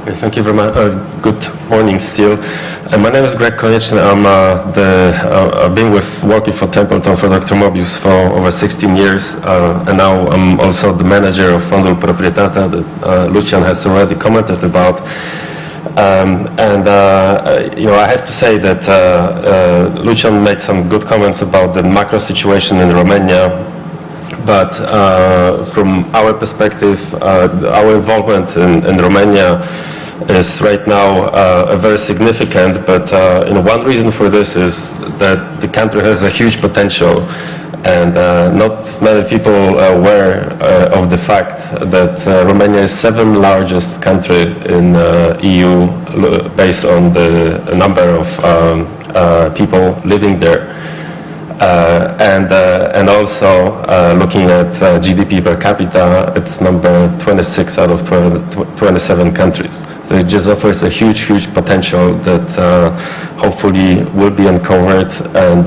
Okay, thank you very much. Good morning still. My name is Grzegorz Konieczny. I've been working for Templeton for Dr. Mobius for over 16 years, and now I'm also the manager of Fondul Proprietatea that Lucian has already commented about. I have to say that Lucian made some good comments about the macro situation in Romania. But from our perspective, our involvement in Romania is right now very significant. But one reason for this is that the country has a huge potential, and not many people are aware of the fact that Romania is the 7th largest country in EU based on the number of people living there. And also looking at GDP per capita, it's number 26 out of 27 countries. So it just offers a huge potential that hopefully will be uncovered. And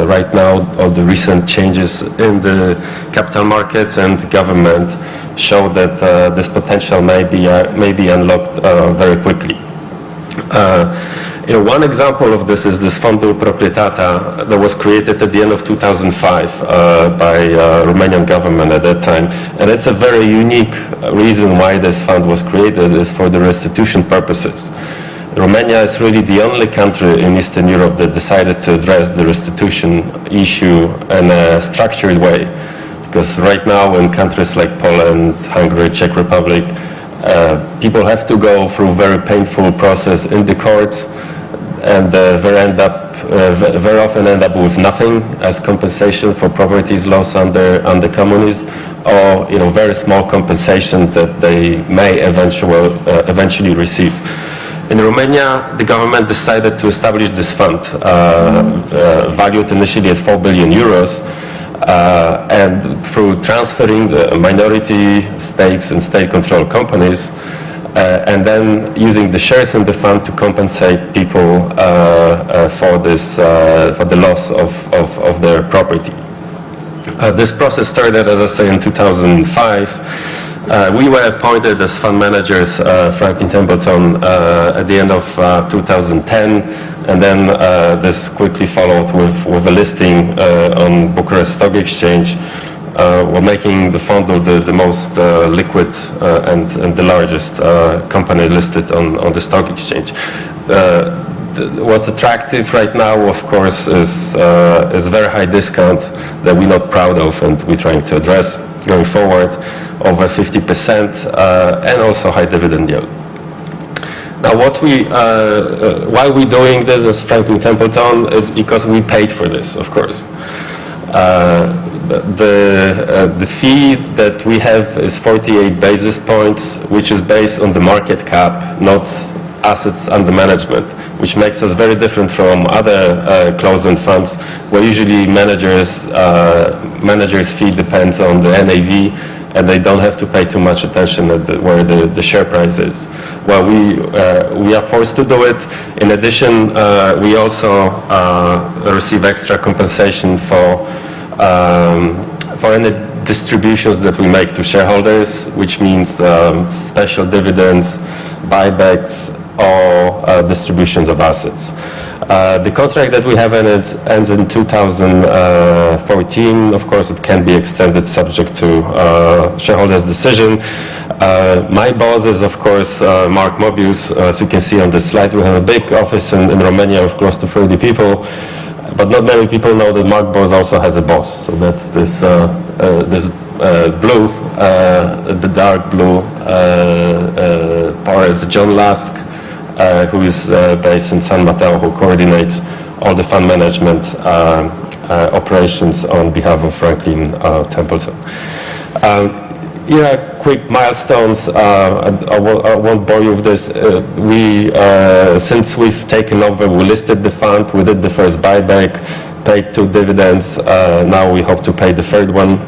right now, all the recent changes in the capital markets and the government show that this potential may be unlocked very quickly. One example of this is this Fondul Proprietatea that was created at the end of 2005 by Romanian government at that time. And it's a very unique reason why this fund was created is for the restitution purposes. Romania is really the only country in Eastern Europe that decided to address the restitution issue in a structured way. Because right now in countries like Poland, Hungary, Czech Republic, people have to go through a very painful process in the courts, and very often end up with nothing as compensation for properties lost under communism, or very small compensation that they may eventually receive. In Romania, the government decided to establish this fund, valued initially at 4 billion euros, and through transferring the minority stakes in state-controlled companies, and then using the shares in the fund to compensate people for the loss of their property. This process started, as I say, in 2005. We were appointed as fund managers, Franklin Templeton, at the end of 2010, and then this quickly followed with a listing on Bucharest Stock Exchange. We're making the Fondul the most liquid and the largest company listed on the stock exchange. What's attractive right now, of course, is very high discount that we're not proud of, and we're trying to address going forward, over 50%, and also high dividend yield. Now, why are we doing this as Franklin Templeton? It's because we paid for this, of course. The fee that we have is 48 basis points, which is based on the market cap, not assets under management, which makes us very different from other closed-end funds, where usually managers' fee depends on the NAV, and they don't have to pay too much attention at where the share price is. Well, we are forced to do it. In addition, we also receive extra compensation for any distributions that we make to shareholders, which means special dividends, buybacks, or distributions of assets. The contract that we have in it ends in 2014. Of course, it can be extended subject to shareholders' decision. My boss is, of course, Mark Mobius. As you can see on the slide, we have a big office in Romania of close to 30 people. But not many people know that Mark Boss also has a boss. So that's this blue, the dark blue part. It's John Lask, who is based in San Mateo, who coordinates all the fund management operations on behalf of Franklin Templeton. Quick milestones. I won't bore you with this. Since we've taken over, we listed the fund. We did the first buyback, paid 2 dividends. Now we hope to pay the third one.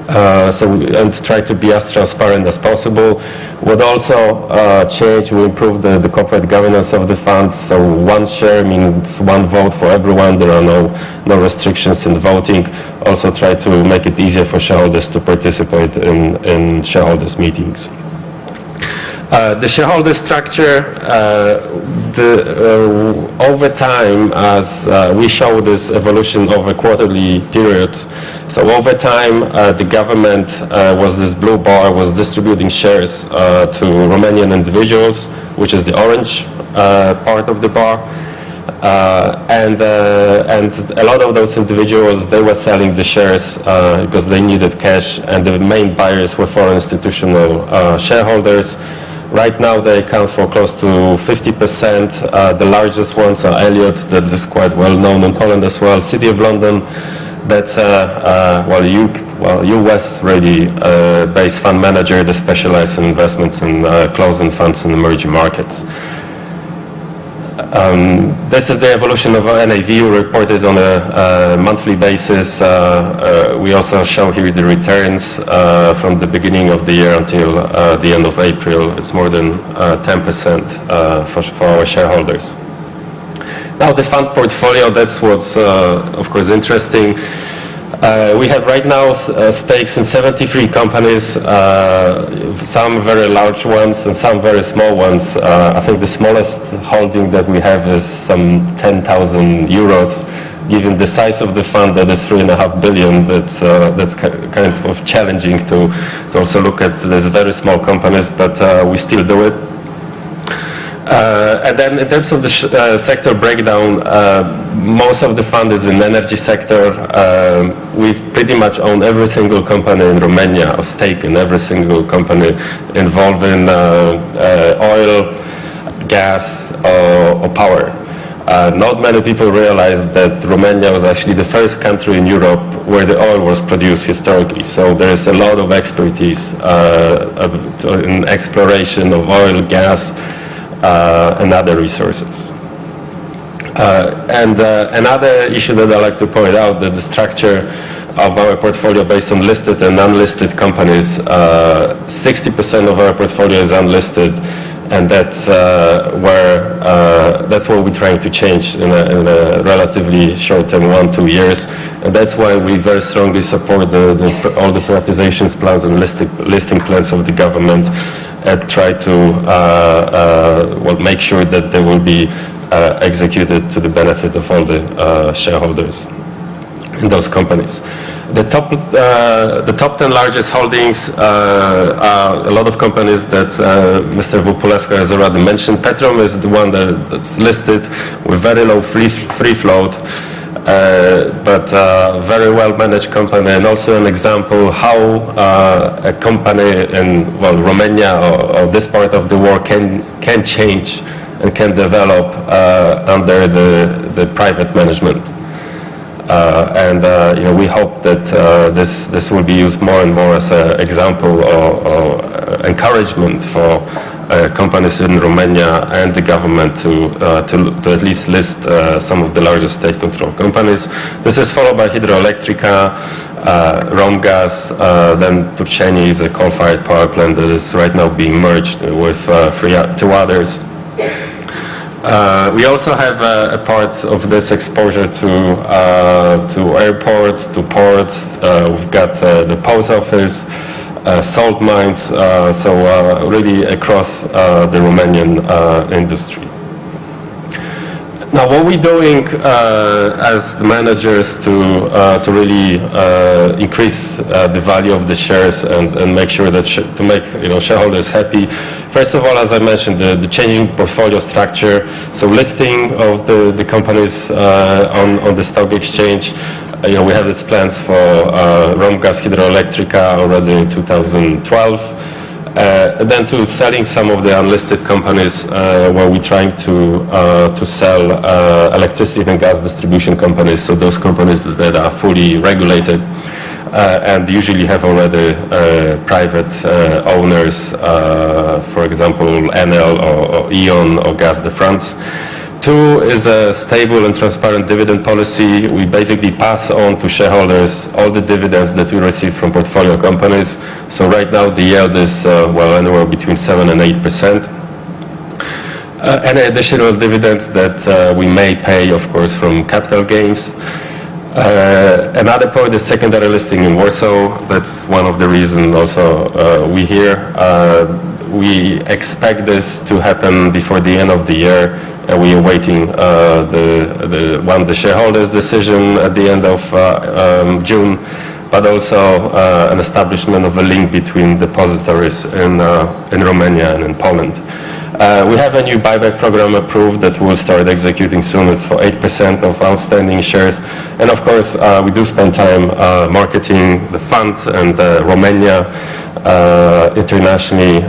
And try to be as transparent as possible. Would also change, we improve the corporate governance of the fund. So 1 share means 1 vote for everyone. There are no restrictions in voting. Also try to make it easier for shareholders to participate in shareholders meetings. The shareholder structure, over time, as we show this evolution over quarterly periods, so over time the government this blue bar was distributing shares to Romanian individuals, which is the orange part of the bar. And a lot of those individuals, they were selling the shares because they needed cash, and the main buyers were foreign institutional shareholders. Right now they account for close to 50%. The largest ones are Elliott, that is quite well known in Poland as well. City of London, that's US really based fund manager that specializes in investments in closed-end funds in emerging markets. This is the evolution of NAV. We report it on a monthly basis. We also show here the returns from the beginning of the year until the end of April. It's more than 10% for our shareholders. Now the fund portfolio, that's what's of course interesting. We have right now stakes in 73 companies, some very large ones and some very small ones. I think the smallest holding that we have is some 10,000 euros. Given the size of the fund, that is 3.5 billion, that's kind of challenging to also look at these very small companies, but we still do it. And then in terms of the sector breakdown, most of the fund is in energy sector. We've pretty much owned every single company in Romania, or stake in every single company involved in oil, gas, or power. Not many people realize that Romania was actually the first country in Europe where the oil was produced historically. So there's a lot of expertise in exploration of oil, gas, and other resources. Another issue that I like to point out, that the structure of our portfolio based on listed and unlisted companies, 60% of our portfolio is unlisted, and that's what we're trying to change in a relatively short term, 1-2 years. And that's why we very strongly support all the privatizations plans and listing plans of the government, and try to make sure that they will be executed to the benefit of all the shareholders in those companies. The top 10 largest holdings are a lot of companies that Mr. Vupulescu has already mentioned. Petrom is the one that's listed with very low free float, but very well managed company, and also an example how a company in Romania or this part of the world can change and can develop under the private management. We hope that this will be used more and more as an example or encouragement for companies in Romania and the government to at least list some of the largest state-controlled companies. This is followed by Hidroelectrica, Romgaz, then Turceni is a coal-fired power plant that is right now being merged with two others. We also have a part of this exposure to airports, to ports. We've got the post office, salt mines, really across the Romanian industry. Now, what we're doing as the managers to really increase the value of the shares and make sure that to make shareholders happy. First of all, as I mentioned, the changing portfolio structure. So listing of the companies on the stock exchange. We have these plans for Romgaz, Hidroelectrica already in 2012. And then to selling some of the unlisted companies where we're trying to sell electricity and gas distribution companies, so those companies that are fully regulated and usually have already private owners, for example, Enel or E.ON or Gaz de France. 2 is a stable and transparent dividend policy. We basically pass on to shareholders all the dividends that we receive from portfolio companies. So right now the yield is anywhere between 7 and 8%. Any additional dividends that we may pay, of course, from capital gains. Another point is secondary listing in Warsaw. That's one of the reasons also we here. we expect this to happen before the end of the year, and we are waiting the shareholders' decision at the end of June, but also an establishment of a link between depositories in Romania and in Poland. We have a new buyback program approved that we'll start executing soon. It's for 8% of outstanding shares. And of course, we do spend time marketing the fund and Romania internationally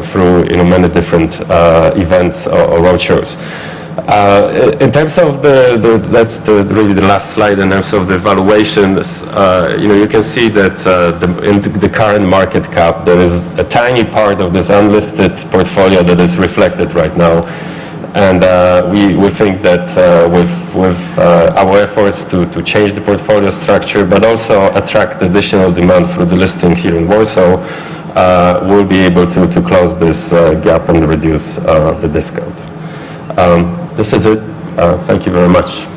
through many different events or roadshows. In terms of that's really the last slide. In terms of the valuations, you can see that in the current market cap, there is a tiny part of this unlisted portfolio that is reflected right now, and we think that with our efforts to change the portfolio structure, but also attract additional demand through the listing here in Warsaw, we'll be able to close this gap and reduce the discount. This is it. Thank you very much.